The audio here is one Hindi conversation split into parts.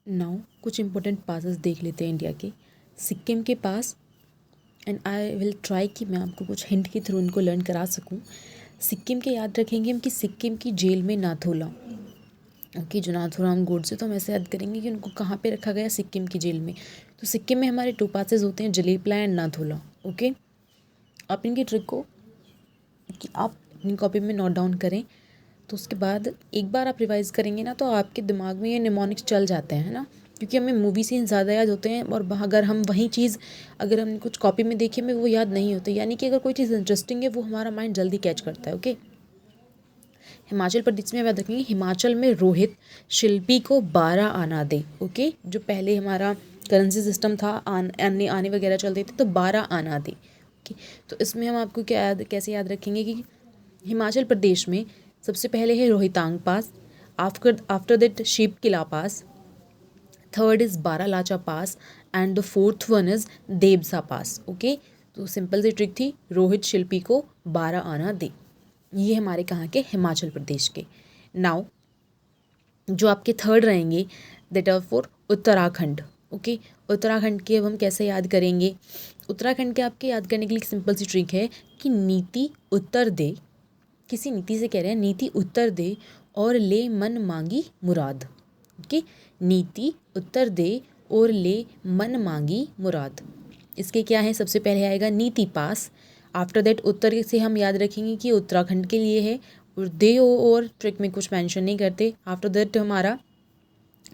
नाउ कुछ इंपॉर्टेंट पासेस देख लेते हैं इंडिया के। सिक्किम के पास, एंड आई विल ट्राई कि मैं आपको कुछ हिंट के थ्रू उनको लर्न करा सकूं। सिक्किम के याद रखेंगे हम कि सिक्किम की जेल में नाथुला, ओके, जो नाथूराम गोडसे, तो हम ऐसे याद करेंगे कि उनको कहाँ पे रखा गया, सिक्किम की जेल में। तो सिक्किम में हमारे 2 पासेस होते हैं, जलेपला एंड नाथुला। ओके, आप इनकी ट्रिक को कि आप अपनी कॉपी में नोट डाउन करें, तो उसके बाद एक बार आप रिवाइज करेंगे ना, तो आपके दिमाग में ये निमोनिक्स चल जाते हैं, है ना, क्योंकि हमें मूवी सीन ज़्यादा याद होते हैं, और अगर हम वही चीज़ अगर हम कुछ कॉपी में देखें में वो याद नहीं होते, यानी कि अगर कोई चीज़ इंटरेस्टिंग है वो हमारा माइंड जल्दी कैच करता है। ओके, हिमाचल प्रदेश में याद रखेंगे, हिमाचल में रोहित शिल्पी को 12 आना दे। ओके, जो पहले हमारा करेंसी सिस्टम था, आने आने वगैरह चलते थे, तो 12 आना दे। ओके, तो इसमें हम आपको क्या याद कैसे याद रखेंगे कि हिमाचल प्रदेश में सबसे पहले है Rohtang pass, after after that Shipki La pass, third is Baralacha pass, and the fourth one is Debsa pass. Okay, तो सिंपल सी ट्रिक थी, रोहित शिल्पी को 12 आना दे। ये हमारे कहाँ के, हिमाचल प्रदेश के। नाउ जो आपके थर्ड रहेंगे, that are for Uttarakhand. Okay, Uttarakhand के अब हम कैसे याद करेंगे। उत्तराखंड के आपके याद करने के लिए सिंपल सी ट्रिक है कि नीति उत्तर दे, किसी नीति से कह रहे हैं, नीति उत्तर दे और ले मन मांगी मुराद। ओके, नीति उत्तर दे और ले मन मांगी मुराद। इसके क्या है, सबसे पहले आएगा नीति पास, आफ्टर दैट उत्तर से हम याद रखेंगे कि उत्तराखंड के लिए है, और दे और ट्रिक में कुछ मेंशन नहीं करते। आफ्टर दैट हमारा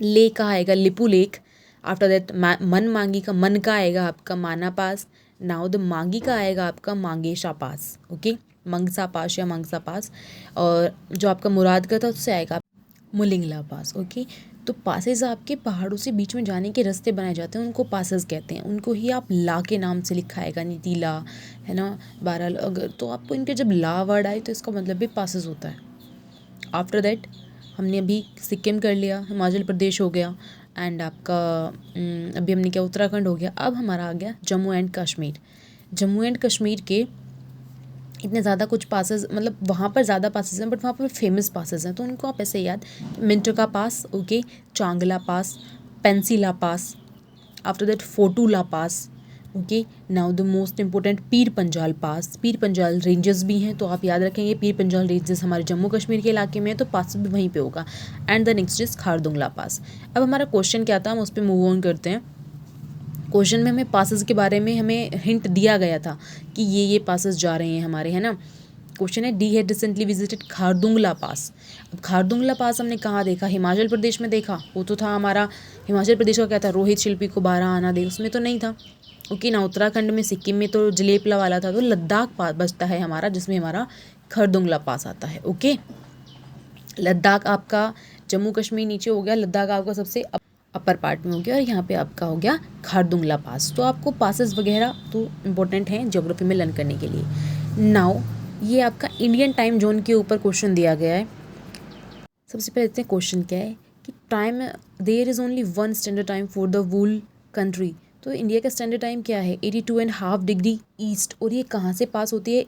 ले का आएगा लिपू लेक, आफ्टर दैट मन मांगी का मन का आएगा आपका माना पास, नाउ द मांगी का आएगा आपका मांगेशा पास। ओके, मंगसा पास या मंगसा पास, और जो आपका मुराद का था उससे आएगा मुलिंगला पास। ओके, तो पासेस आपके पहाड़ों से बीच में जाने के रास्ते बनाए जाते हैं, उनको पासेस कहते हैं। उनको ही आप ला के नाम से लिखा आएगा, नीतीला, है ना, 12, अगर तो आपको इनके जब ला वर्ड आए तो इसका मतलब भी पासेस होता है। आफ्टर दैट हमने अभी सिक्किम कर लिया, हिमाचल प्रदेश हो गया, एंड आपका अभी हमने क्या, उत्तराखंड हो गया। अब हमारा आ गया जम्मू एंड कश्मीर। जम्मू एंड कश्मीर के इतने ज़्यादा कुछ पासेस, मतलब वहाँ पर ज़्यादा पासेस हैं, बट वहाँ पर फेमस पासेस हैं, तो उनको आप ऐसे याद, Minto pass, okay, Changla pass, Pensila pass, after that Fotula pass. Okay, now the most important Pir Panjal pass. Pir Panjal ranges भी हैं, तो आप याद रखेंगे पीर पंजाल रेंजेस हमारे जम्मू कश्मीर के इलाके में है, तो पास भी वहीं पे होगा। And the next is Khardungla pass. अब हमारा क्वेश्चन क्या था, हम उस पर मूव ऑन करते हैं। क्वेश्चन में हमें पासेस के बारे में हमें हिंट दिया गया था कि ये पासेस जा रहे हैं हमारे, है ना। क्वेश्चन है, D had recently visited Khardungla pass. अब खारदुंगला पास हमने कहाँ देखा, हिमाचल प्रदेश में देखा, वो तो था हमारा हिमाचल प्रदेश का क्या था, रोहित शिल्पी को 12 आना दे, उसमें तो नहीं था। ओके, ना उत्तराखंड में, सिक्किम में तो जलेपला वाला था, तो लद्दाख पास बचता है हमारा, जिसमें हमारा खरदुंगला पास आता है। ओके, लद्दाख आपका जम्मू कश्मीर नीचे हो गया, लद्दाख आपका सबसे अपर पार्ट में हो गया, और यहाँ पे आपका हो गया खारदुंगला पास। तो आपको पासेस वगैरह तो इम्पोर्टेंट हैं ज्योग्राफी में लर्न करने के लिए। नाउ ये आपका इंडियन टाइम जोन के ऊपर क्वेश्चन दिया गया है। सबसे पहले देखते हैं क्वेश्चन क्या है कि time, there is only one standard time for the whole country. तो इंडिया का स्टैंडर्ड टाइम क्या है, 82.5 डिग्री ईस्ट, और ये कहाँ से पास होती है,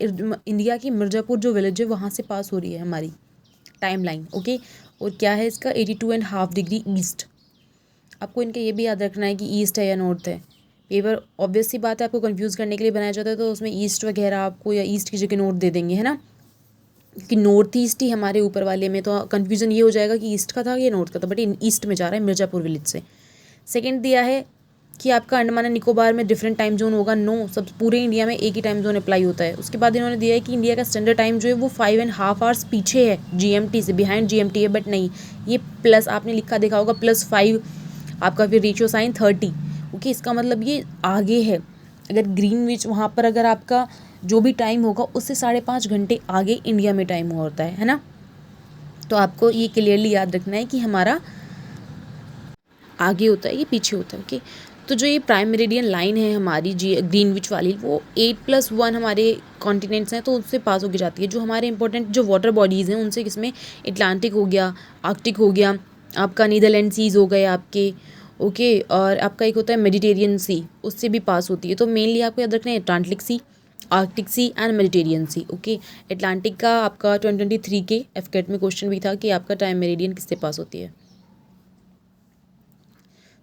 इंडिया की मिर्ज़ापुर जो विलेज है वहाँ से पास हो रही है हमारी टाइम लाइन। ओके, और क्या है इसका, 82.5 डिग्री ईस्ट। आपको इनका ये भी याद रखना है कि ईस्ट है या नॉर्थ है। पेपर ऑब्वियस सी बात है आपको कंफ्यूज करने के लिए बनाया जाता है, तो उसमें ईस्ट वगैरह आपको या ईस्ट की जगह नॉर्थ दे देंगे, है ना, कि नॉर्थ ईस्ट ही हमारे ऊपर वाले में, तो कन्फ्यूज़न ये हो जाएगा कि ईस्ट का था या नॉर्थ का था, बट ईस्ट में जा रहा है मिर्ज़ापुर विलेज से। सेकेंड दिया है कि आपका अंडमान एंड निकोबार में डिफरेंट टाइम जोन होगा, नो, सब पूरे इंडिया में एक ही टाइम जोन अप्लाई होता है। उसके बाद इन्होंने दिया है कि इंडिया का स्टैंडर्ड टाइम जो है वो 5.5 आवर्स पीछे है जीएमटी से, बिहाइंड जीएमटी है, बट नहीं, ये प्लस आपने लिखा देखा होगा, +5 आपका, फिर रेशियो साइन 30। ओके, इसका मतलब ये आगे है। अगर ग्रीनविच वहाँ पर अगर आपका जो भी टाइम होगा उससे 5.5 घंटे आगे इंडिया में टाइम होता है ना। तो आपको ये क्लियरली याद रखना है कि हमारा आगे होता है, ये पीछे होता है। ओके, तो जो ये प्राइम मेरिडियन लाइन है हमारी जी ग्रीनविच वाली, वो 8+1 हमारे कॉन्टिनेंट्स हैं, तो उससे पास होके जाती है। जो हमारे इंपॉर्टेंट जो वाटर बॉडीज़ हैं उनसे, किसमें, अटलांटिक हो गया, आर्कटिक हो गया, आपका नीदरलैंड सीज़ हो गए आपके। ओके, और आपका एक होता है मेडिटेरियन सी, उससे भी पास होती है। तो मेनली आपको याद रखना है Atlantic sea, Arctic sea and Mediterranean sea. Okay, Atlantic का आपका 2023 के एफकेट में क्वेश्चन भी था कि आपका टाइम मेरिडियन किससे पास होती है।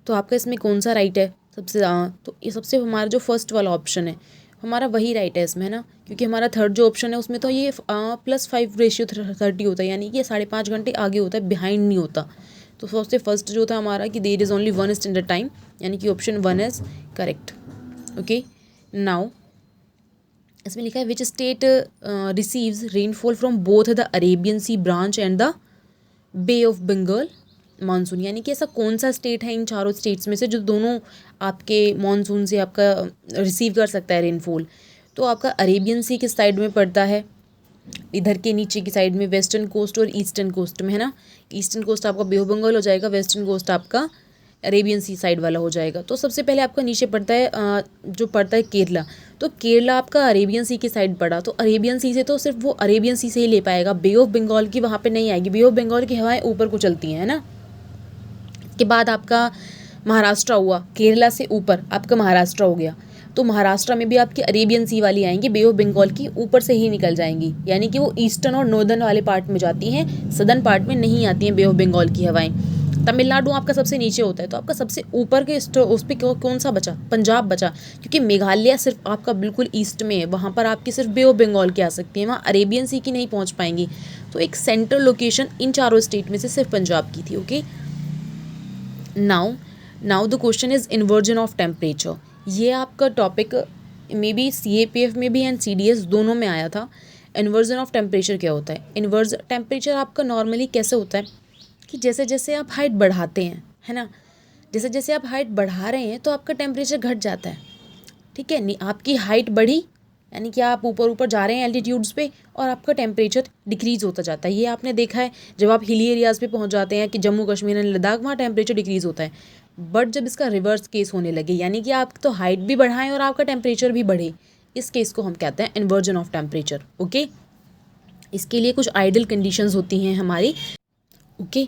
तो आपका इसमें कौन सा राइट है सबसे तो ये सबसे हमारा जो फर्स्ट वाला ऑप्शन है हमारा वही राइट है इसमें, है ना, क्योंकि हमारा थर्ड जो ऑप्शन है उसमें तो ये +5:30 होता है, यानी कि 5.5 घंटे आगे होता है, बिहाइंड नहीं होता। तो सबसे फर्स्ट जो था हमारा कि there is only 1 standard time, यानी कि option 1 is correct. Okay, now इसमें लिखा है which state receives rainfall from both the Arabian sea branch and the bay of Bengal monsoon, यानी कि ऐसा कौन सा स्टेट है इन चारों स्टेट्स में से जो दोनों आपके मानसून से आपका रिसीव कर सकता है रेनफॉल। तो आपका अरेबियन सी किस साइड में पड़ता है, इधर के नीचे की साइड में, वेस्टर्न कोस्ट और ईस्टर्न कोस्ट में, है ना। ईस्टर्न कोस्ट आपका बे ऑफ बंगाल हो जाएगा, वेस्टर्न कोस्ट आपका अरेबियन सी साइड वाला हो जाएगा। तो सबसे पहले आपका नीचे पड़ता है जो पड़ता है केरला, तो केरला आपका अरेबियन सी की साइड पड़ा, तो अरेबियन सी से तो सिर्फ वो अरेबियन सी से ही ले पाएगा, बे ऑफ बंगाल की वहाँ पे नहीं आएगी, बे ऑफ बंगाल की हवाएं ऊपर को चलती हैं, है ना। के बाद आपका महाराष्ट्र हुआ, केरला से ऊपर आपका महाराष्ट्र हो गया, तो महाराष्ट्र में भी आपकी अरेबियन सी वाली आएंगी, बे ऑफ बंगाल की ऊपर से ही निकल जाएंगी, यानी कि वो ईस्टर्न और नॉर्दर्न वाले पार्ट में जाती हैं, सदर्न पार्ट में नहीं आती हैं बे ऑफ बंगाल की हवाएं। तमिलनाडु आपका सबसे नीचे होता है, तो आपका सबसे ऊपर के उस पर कौन सा बचा, पंजाब बचा, क्योंकि मेघालय सिर्फ आपका बिल्कुल ईस्ट में है, वहाँ पर आपकी सिर्फ बे ऑफ बंगाल की आ सकती है, वहाँ अरेबियन सी की नहीं पहुँच पाएंगी। तो एक सेंट्रल लोकेशन इन चारों स्टेट में से सिर्फ पंजाब की थी। Okay, now the question is inversion of temperature. ये आपका टॉपिक मे बी CAPF में भी एंड CDS दोनों में आया था। इन्वर्जन ऑफ टेम्परेचर क्या होता है, इन्वर्ज टेम्परेचर आपका नॉर्मली कैसे होता है कि जैसे जैसे आप हाइट बढ़ाते हैं, है ना, जैसे जैसे आप हाइट बढ़ा रहे हैं तो आपका टेम्परेचर घट जाता है, ठीक है। नहीं, आपकी हाइट बढ़ी यानी कि आप ऊपर ऊपर जा रहे हैं एल्टीट्यूड्स पे और आपका टेम्परेचर डिक्रीज़ होता जाता है। ये आपने देखा है जब आप हिली एरियाज़ पे पहुंच जाते हैं कि जम्मू कश्मीर एंड लद्दाख, वहाँ टेम्परेचर डिक्रीज़ होता है। बट जब इसका रिवर्स केस होने लगे, यानी कि आप तो हाइट भी बढ़ाएं और आपका टेम्परेचर भी बढ़े, इस केस को हम कहते हैं इन्वर्जन ऑफ टेम्परेचर। ओके, इसके लिए कुछ आइडियल कंडीशंस होती हैं हमारी। ओके,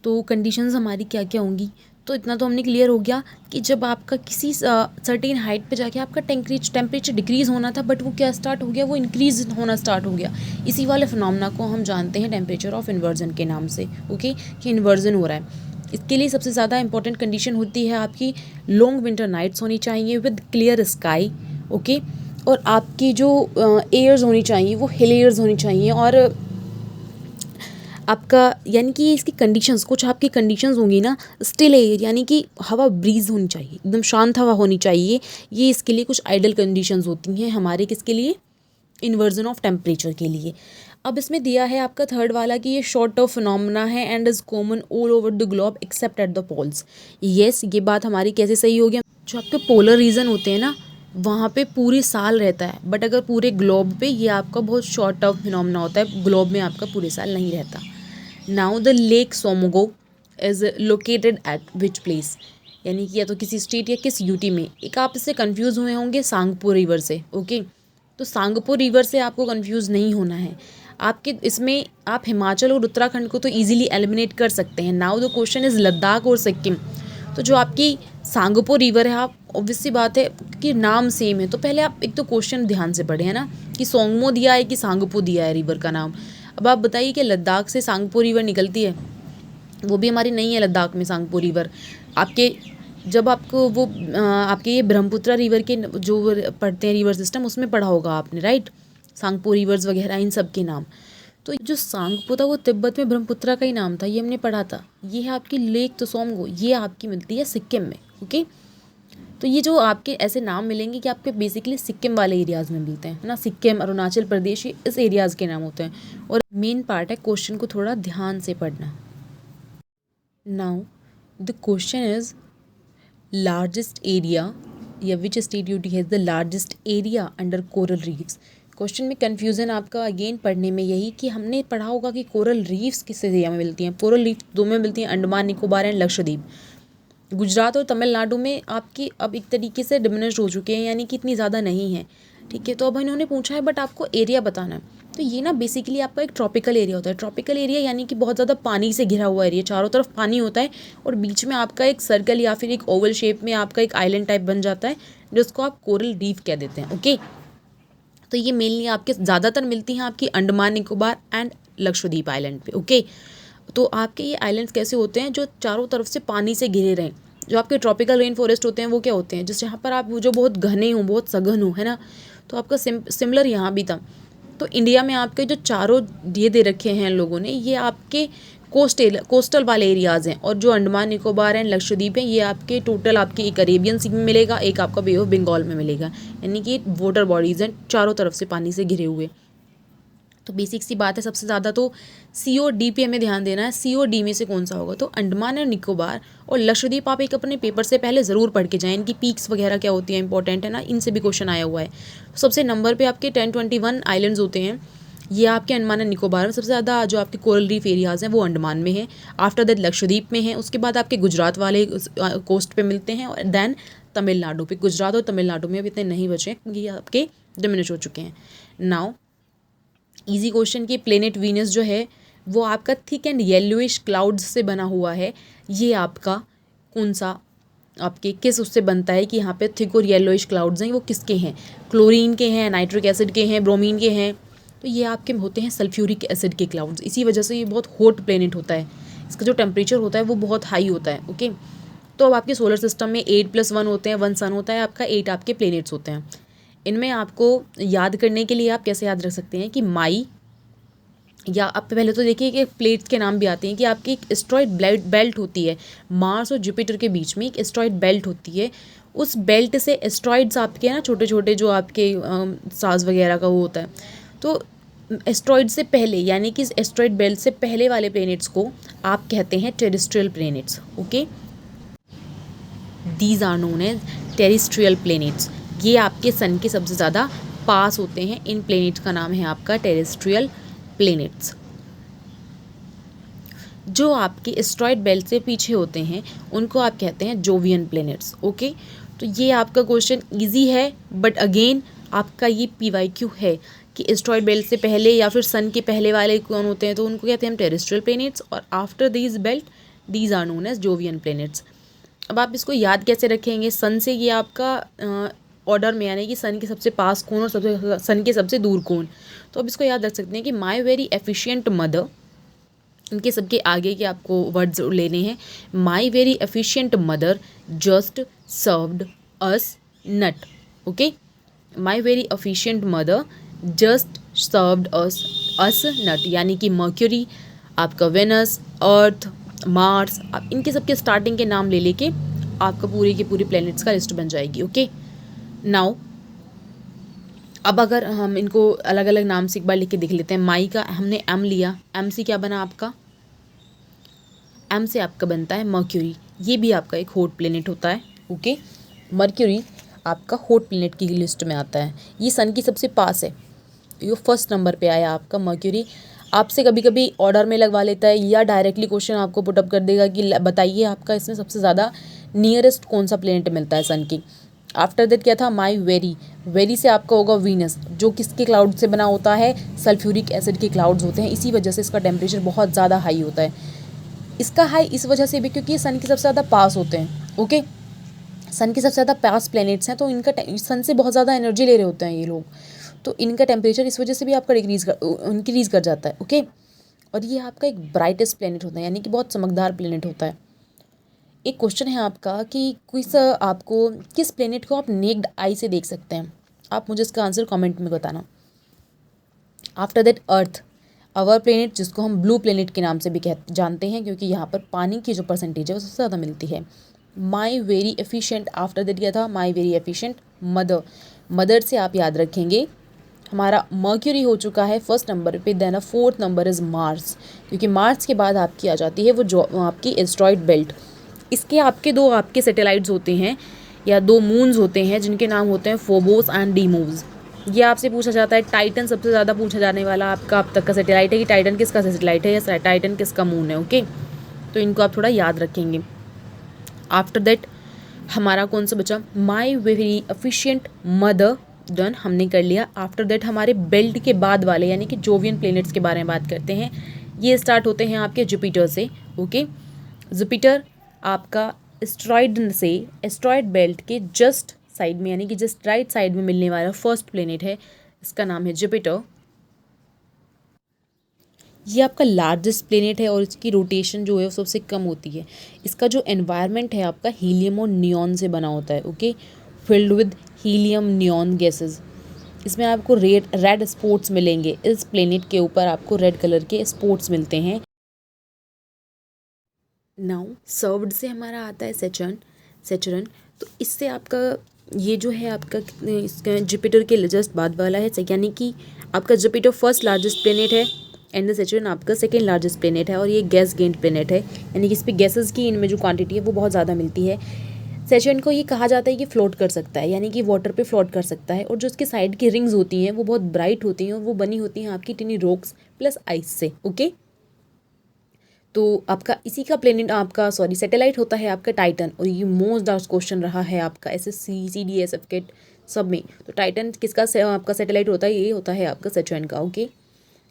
तो कंडीशंस हमारी क्या क्या होंगी, तो इतना तो हमने क्लियर हो गया कि जब आपका किसी सर्टेन हाइट पे जाके आपका टेम्परेचर डिक्रीज़ होना था, बट वो क्या स्टार्ट हो गया, वो इंक्रीज़ होना स्टार्ट हो गया। इसी वाले फिनोमेना को हम जानते हैं टेम्परेचर ऑफ इन्वर्जन के नाम से। ओके, कि इन्वर्जन हो रहा है। इसके लिए सबसे ज़्यादा इंपॉर्टेंट कंडीशन होती है आपकी लॉन्ग विंटर नाइट्स होनी चाहिए विद क्लियर स्काई। ओके, और आपकी जो एयर्स होनी चाहिए वो हिल एयर्स होनी चाहिए, और आपका यानी कि इसकी कंडीशंस, कुछ आपकी कंडीशंस होंगी ना, स्टिल एयर यानी कि हवा ब्रीज होनी चाहिए, एकदम शांत हवा होनी चाहिए। ये इसके लिए कुछ आइडियल कंडीशंस होती हैं हमारे, किसके लिए, इन्वर्जन ऑफ टेम्परेचर के लिए। अब इसमें दिया है आपका थर्ड वाला कि ये शॉर्ट ऑफ फिनोमेना है and is common all over the globe except at the poles. Yes, ये बात हमारी कैसे सही हो गया, जो आपके पोलर रीजन होते हैं ना वहाँ पे पूरे साल रहता है, बट अगर पूरे ग्लोब पे ये आपका बहुत शॉर्ट ऑफ फिनोमेना होता है, ग्लोब में आपका पूरे साल नहीं रहता। Now the lake Tsomgo is located at which place, यानी कि या तो किसी स्टेट या किस यूटी में। एक आप इससे कंफ्यूज हुए होंगे सांगपो रिवर से। ओके, तो सांगपो रिवर से आपको कंफ्यूज नहीं होना है। आपके इसमें आप हिमाचल और उत्तराखंड को तो इजीली एलिमिनेट कर सकते हैं। Now the question is Ladakh और सिक्किम। तो जो आपकी सांगपो रिवर है, आप ऑब्वियस सी बात है कि नाम सेम है, तो पहले आप एक तो क्वेश्चन ध्यान से पढ़े, है ना, कि सोंगमो दिया है कि सांगपो दिया है रिवर का नाम। अब आप बताइए कि लद्दाख से सांगपो रिवर निकलती है, वो भी हमारी नहीं है लद्दाख में सांगपो रिवर। आपके जब आपको वो आपके ये ब्रह्मपुत्रा रिवर के जो पढ़ते हैं रिवर सिस्टम, उसमें पढ़ा होगा आपने, राइट, सांगपो रिवर्स वगैरह इन सब के नाम। तो जो सांगपो था वो तिब्बत में ब्रह्मपुत्रा का ही नाम था, ये हमने पढ़ा था। ये है आपकी लेक तसोमगो, ये आपकी मिलती है सिक्किम में। ओके, तो ये जो आपके ऐसे नाम मिलेंगे कि आपके बेसिकली सिक्किम वाले एरियाज़ में मिलते हैं, है ना, सिक्किम, अरुणाचल प्रदेश, ये इस एरियाज़ के नाम होते हैं। और मेन पार्ट है क्वेश्चन को थोड़ा ध्यान से पढ़ना। Now the question is largest area या which state UT has the largest area under coral reefs. Question में कन्फ्यूज़न आपका अगेन पढ़ने में यही कि हमने पढ़ा होगा कि कोरल रीफ्स किस एरिया में मिलती हैं। कोरल रीफ दो में मिलती हैं, अंडमान निकोबार एंड लक्षद्वीप। गुजरात और तमिलनाडु में आपकी अब एक तरीके से डिमिनिश्ड हो चुके हैं, यानी कि इतनी ज़्यादा नहीं है, ठीक है। तो अब इन्होंने पूछा है बट आपको एरिया बताना है। तो ये ना बेसिकली आपका एक ट्रॉपिकल एरिया होता है। ट्रॉपिकल एरिया यानी कि बहुत ज़्यादा पानी से घिरा हुआ एरिया, चारों तरफ पानी होता है और बीच में आपका एक सर्कल या फिर एक ओवल शेप में आपका एक आइलैंड टाइप बन जाता है, जिसको आप कोरल रीफ कह देते हैं। ओके, तो ये मेनली आपके ज़्यादातर मिलती हैं आपकी अंडमान निकोबार एंड लक्षद्वीप आइलैंड पे। ओके, तो आपके ये आइलैंड्स कैसे होते हैं, जो चारों तरफ से पानी से घिरे रहें, जो आपके ट्रॉपिकल रेन फॉरेस्ट होते हैं वो क्या होते हैं, जिस जहाँ पर आप जो बहुत घने हो, बहुत सघन हो, है ना। तो आपका सिमिलर यहाँ भी था। तो इंडिया में आपके जो चारों ये दे रखे हैं लोगों ने, ये आपके कोस्टल वाले एरियाज़ हैं, और जो अंडमान निकोबार एंड लक्षद्वीप हैं ये आपके टोटल आपके एक अरेबियन सी में मिलेगा, एक आपका बे ऑफ बंगाल में मिलेगा, यानी कि वाटर बॉडीज़ हैं चारों तरफ से पानी से घिरे हुए। तो बेसिक सी बात है, सबसे ज़्यादा तो COD पे हमें ध्यान देना है। COD में से कौन सा होगा, तो अंडमान और निकोबार और लक्षद्वीप आप एक अपने पेपर से पहले ज़रूर पढ़ के जाएं, इनकी पीक्स वगैरह क्या होती हैं इंपॉर्टेंट है ना, इनसे भी क्वेश्चन आया हुआ है। तो सबसे नंबर पे आपके 1021 आइलैंड्स होते हैं, ये आपके अंडमान एंड निकोबार में। सबसे ज़्यादा जो आपके कोरल रीफ एरियाज़ हैं वो अंडमान में है, आफ्टर दैट लक्षद्वीप में है, उसके बाद आपके गुजरात वाले कोस्ट पे मिलते हैं, और देन तमिलनाडु पे। गुजरात और तमिलनाडु में अब इतने नहीं बचे हैं क्योंकि ये आपके डिमिनिश हो चुके हैं। नाउ इजी क्वेश्चन की प्लेनेट वीनस जो है वो आपका थिक एंड येलोइश क्लाउड्स से बना हुआ है। ये आपका कौन सा आपके किस उससे बनता है कि यहाँ पे थिक और येलोइश क्लाउड्स हैं, वो किसके हैं, क्लोरीन के हैं, नाइट्रिक एसिड के हैं, ब्रोमीन के हैं। तो ये आपके होते हैं सल्फ्यूरिक एसिड के क्लाउड्स। इसी वजह से ये बहुत हॉट प्लेनेट होता है, इसका जो टेम्परेचर होता है वो बहुत हाई होता है। ओके, तो अब आपके सोलर सिस्टम में 8+1 होते हैं, 1 सन होता है आपका, 8 आपके प्लेनेट्स होते हैं। इनमें आपको याद करने के लिए आप कैसे याद रख सकते हैं कि माई, या आप पहले तो देखिए कि प्लेट्स के नाम भी आते हैं कि आपकी एक एस्ट्रॉइड बेल्ट होती है, मार्स और जुपिटर के बीच में एक एस्ट्रॉइड बेल्ट होती है। उस बेल्ट से एस्ट्रॉइड्स आपके ना छोटे छोटे जो आपके साज वगैरह का वो होता है, तो एस्ट्रॉइड से पहले यानी कि इस एस्ट्रॉइड बेल्ट से पहले वाले प्लैनेट्स को आप कहते हैं terrestrial planets. Okay, these are known as terrestrial planets. ये आपके सन के सबसे ज़्यादा पास होते हैं, इन प्लैनेट्स का नाम है आपका टेरेस्ट्रियल प्लैनेट्स। जो आपके एस्ट्रॉइड बेल्ट से पीछे होते हैं उनको आप कहते हैं जोवियन प्लैनेट्स। ओके, तो ये आपका क्वेश्चन इजी है, बट अगेन आपका ये PYQ है कि एस्ट्रॉइड बेल्ट से पहले या फिर सन के पहले वाले कौन होते हैं, तो उनको कहते हैं हम टेरेस्ट्रियल प्लैनेट्स, और after these belt these are known as Jovian planets. अब आप इसको याद कैसे रखेंगे, सन से ये आपका ऑर्डर में, यानी कि सन के सबसे पास कौन और सन के सबसे दूर कौन। तो अब इसको याद रख सकते हैं कि माई वेरी एफिशिएंट मदर, इनके सबके आगे के आपको वर्ड्स लेने हैं। My very efficient mother just served us nut. Okay, my efficient efficient mother just served us nut, यानी कि मर्क्यूरी, आपका वेनस, अर्थ, मार्स, आप इनके सबके स्टार्टिंग के नाम ले लेके आपका पूरी की पूरी प्लैनेट्स का लिस्ट बन जाएगी। ओके, नाउ अब अगर हम इनको अलग अलग नाम से एक बार लिख के देख लेते हैं। माई का हमने M लिया, M से क्या बना आपका, M से आपका बनता है मर्क्यूरी, ये भी आपका एक हॉट प्लेनेट होता है। ओके, मर्क्यूरी आपका हॉट प्लेनेट की लिस्ट में आता है, ये सन की सबसे पास है, ये फर्स्ट नंबर पे आया आपका मर्क्यूरी। आपसे कभी कभी ऑर्डर में लगवा लेता है या डायरेक्टली क्वेश्चन आपको पुटअप कर देगा कि बताइए आपका इसमें सबसे ज़्यादा नियरेस्ट कौन सा प्लेनेट मिलता है सन की। आफ्टर दैट क्या था, माई वेरी से आपका होगा वीनस, जो किसके क्लाउड से बना होता है, सल्फ्यूरिक एसिड के क्लाउड्स होते हैं, इसी वजह से इसका टेम्परेचर बहुत ज़्यादा हाई होता है। इसका हाई इस वजह से भी क्योंकि ये सन के सबसे ज़्यादा पास होते हैं। ओके, सन के सबसे ज़्यादा पास प्लैनेट्स हैं, तो इनका सन से बहुत ज़्यादा एनर्जी ले रहे होते हैं ये लोग, तो इनका टेम्परेचर इस वजह से भी आपका इंक्रीज़ कर जाता है। ओके, और ये आपका एक ब्राइटेस्ट प्लैनेट होता है, यानी कि बहुत चमकदार प्लैनेट होता है। एक क्वेश्चन है आपका कि आपको किस प्लैनेट को आप नेक्ड आई से देख सकते हैं, आप मुझे इसका आंसर कमेंट में बताना। After that earth, our planet, जिसको हम ब्लू प्लैनेट के नाम से भी जानते हैं क्योंकि यहाँ पर पानी की जो परसेंटेज है वो सबसे ज़्यादा मिलती है। माई वेरी एफिशिएंट, आफ्टर दैट क्या था, माई वेरी एफिशिएंट मदर से आप याद रखेंगे हमारा मर्क्यूरी हो चुका है फर्स्ट नंबर पे, then fourth number is Mars, क्योंकि मार्स के बाद आपकी आ जाती है वो जो आपकी एस्ट्रॉइड बेल्ट। इसके आपके दो आपके सैटेलाइट्स होते हैं या दो मून्स होते हैं जिनके नाम होते हैं फोबोस एंड डीमोस। ये आपसे पूछा जाता है, टाइटन सबसे ज़्यादा पूछा जाने वाला आपका अब तक का सैटेलाइट है कि टाइटन किसका सैटेलाइट है या टाइटन किसका मून है। ओके, तो इनको आप थोड़ा याद रखेंगे। आफ्टर दैट हमारा कौन सा बचा, माई वेरी एफिशिएंट मदर, डन, हमने कर लिया। आफ्टर दैट हमारे बेल्ट के बाद वाले यानी कि जोवियन प्लैनेट्स के बारे में बात करते हैं। ये स्टार्ट होते हैं आपके जुपिटर से। ओके, जुपिटर आपका एस्ट्रॉइड बेल्ट के जस्ट साइड में यानी कि जस्ट राइट साइड में मिलने वाला फर्स्ट प्लैनेट है, इसका नाम है जुपिटर। ये आपका लार्जेस्ट प्लेनेट है और इसकी रोटेशन जो है वो सबसे कम होती है। इसका जो एनवायरनमेंट है आपका हीलियम और नियॉन से बना होता है, okay, filled with helium neon gases. इसमें आपको रेड स्पॉट्स मिलेंगे। इस प्लेनेट के ऊपर आपको रेड कलर के स्पॉट्स मिलते हैं। नाउ सर्व्ड से हमारा आता है सेचुरन। तो इससे आपका ये जो है आपका इसका जुपिटर के जस्ट बाद वाला है, यानी कि आपका जुपिटर फर्स्ट लार्जेस्ट प्लेनेट है एंड द सेचुरन आपका सेकेंड लार्जेस्ट प्लेनेट है। और ये गैस गेंड प्लेनेट है, यानी कि इस पर गैसेस की इनमें जो क्वांटिटी है वो बहुत ज़्यादा मिलती है। सेचुरन को ये कहा जाता है कि फ्लोट कर सकता है, यानी कि वाटर पे फ्लोट कर सकता है। और जो उसके साइड की रिंग्स होती हैं वो बहुत ब्राइट होती हैं और वो बनी होती हैं आपकी टिनी रॉक्स प्लस आइस से, ओके। तो आपका इसी का प्लेनेट आपका सैटेलाइट होता है आपका टाइटन। और ये मोस्ट आस्क्ड क्वेश्चन रहा है आपका SSC CDSF के सब में। तो टाइटन किसका आपका सैटेलाइट होता है? ये होता है आपका सेचुरन का, ओके।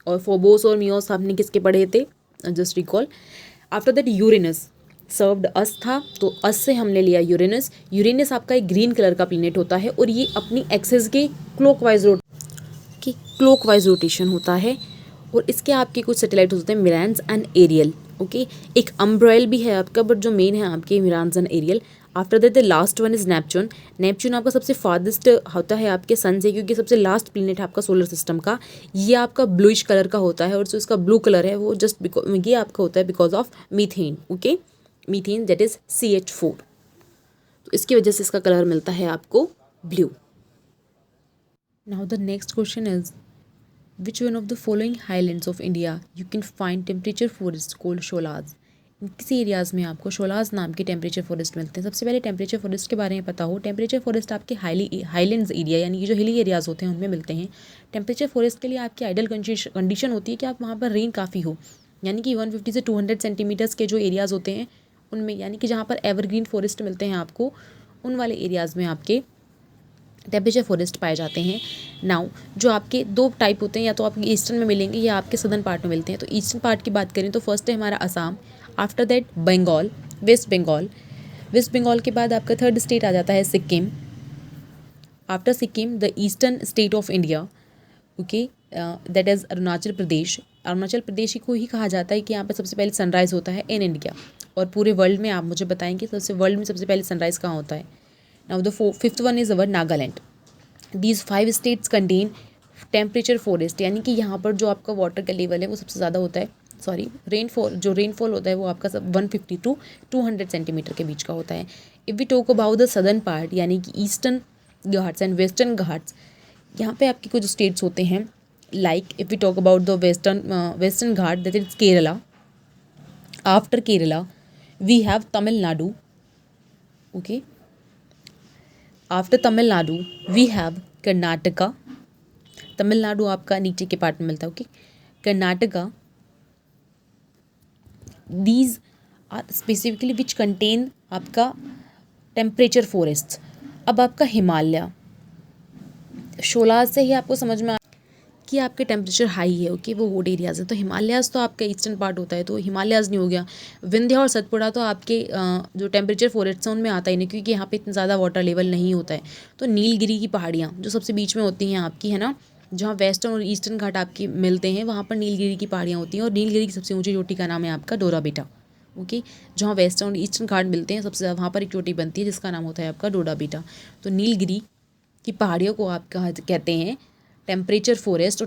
और फोबोस और मियोस आपने किसके पढ़े थे? Just recall. After that Uranus served us था, तो अस से हमने लिया यूरेनस। यूरेनस आपका एक ग्रीन कलर का प्लेनेट होता है और ये अपनी एक्सिस के क्लॉकवाइज रोटेशन होता है। और इसके आपके कुछ सैटेलाइट होते हैं मिरांस एंड एरियल, ओके। एक अम्ब्राइल भी है आपका, बट जो मेन है आपके Miranda and Ariel. After that the last one is Neptune. Neptune आपका सबसे फार्देस्ट होता है आपके सन से, क्योंकि सबसे लास्ट प्लेनेट है आपका सोलर सिस्टम का। ये आपका ब्लूइश कलर का होता है और जो इसका ब्लू कलर है वो जस्ट ये आपका होता है because of methane, okay. Methane that is CH4। तो इसकी वजह से इसका कलर मिलता है आपको blue. Now the next question is Which one of the following highlands of India you can find temperature forests called sholas? किसी एरियाज़ में आपको शोलाज नाम के टेम्परेचर फॉरेस्ट मिलते हैं। सबसे पहले टेम्परेचर फॉरेस्ट के बारे में पता हो। टेम्परेचर फॉरेस्ट आपके हाईलैंड्स एरिया यानी कि जो हिली एरियाज़ होते हैं उनमें मिलते हैं। टेम्परेचर फॉरेस्ट के लिए आपकी आइडल कंडीशन होती है कि आप वहाँ पर रेन काफ़ी हो, यानी कि 150 से 200 सेंटीमीटर्स के जो एरियाज़ होते हैं उनमें, यानी कि जहाँ पर एवरग्रीन फॉरेस्ट मिलते हैं आपको, उन वाले एरियाज़ में आपके टेम्परेचर फॉरेस्ट पाए जाते हैं। नाउ जो आपके दो टाइप होते हैं, या तो आपके ईस्टर्न में मिलेंगे या आपके सदर्न पार्ट में मिलते हैं। तो ईस्टर्न पार्ट की बात करें तो फर्स्ट है हमारा Assam, after that Bengal, West Bengal के बाद आपका थर्ड स्टेट आ जाता है Sikkim. After Sikkim the eastern state of India, okay, that is Arunachal Pradesh. Arunachal Pradesh को ही कहा जाता है कि यहाँ पर सबसे पहले सनराइज़ होता है इन इंडिया। और पूरे वर्ल्ड में आप मुझे बताएंगे वर्ल्ड में सबसे पहले सनराइज़ कहाँ होता है। Now the fifth one is our Nagaland. These 5 states contain temperature forest, यानी कि यहाँ पर जो आपका वाटर का लेवल है वो सबसे ज़्यादा होता है। रेनफॉल होता है वो आपका सब 150 to 200 सेंटीमीटर के बीच का होता है। If we talk about the southern part, यानी कि eastern Ghats and western Ghats, यहाँ पे आपके कुछ स्टेट्स होते हैं। Like if we talk about the western ghat that is Kerala. After Kerala we have Tamil Nadu, okay. After Tamil Nadu we have Karnataka. Tamil Nadu आपका नीचे के पार्ट में मिलता है, okay. Karnataka, these are specifically which contain आपका टेम्परेचर फॉरेस्ट। अब आपका हिमालय, शोलाज से ही आपको समझ में कि आपके टेम्परेचर हाई है, ओके, वो हॉट एरियाज है। तो हिमालयाज़ तो आपका ईस्टर्न पार्ट होता है, तो हिमालयाज़ नहीं हो गया। विंध्य और सतपुड़ा तो आपके जो टेम्परेचर फॉरेस्ट हैं उनमें आता ही नहीं, क्योंकि यहाँ पे इतना ज़्यादा वाटर लेवल नहीं होता है। तो नीलगिरी की पहाड़ियाँ जो सबसे बीच में होती हैं आपकी, है ना, जहाँ वेस्टर्न और ईस्टर्न घाट आपके मिलते हैं, वहाँ पर नीलगिरी की पहाड़ियाँ होती हैं। और नीलगिरी की सबसे ऊँची चोटी का नाम है आपका डोरा बेटा, ओके। जहाँ वेस्टर्न और ईस्टर्न घाट मिलते हैं सबसे वहाँ पर एक चोटी बनती है जिसका नाम होता है आपका डोरा बेटा। तो नीलगिरी की पहाड़ियों को आप कहते हैं टेम्परेचर फॉरेस्ट।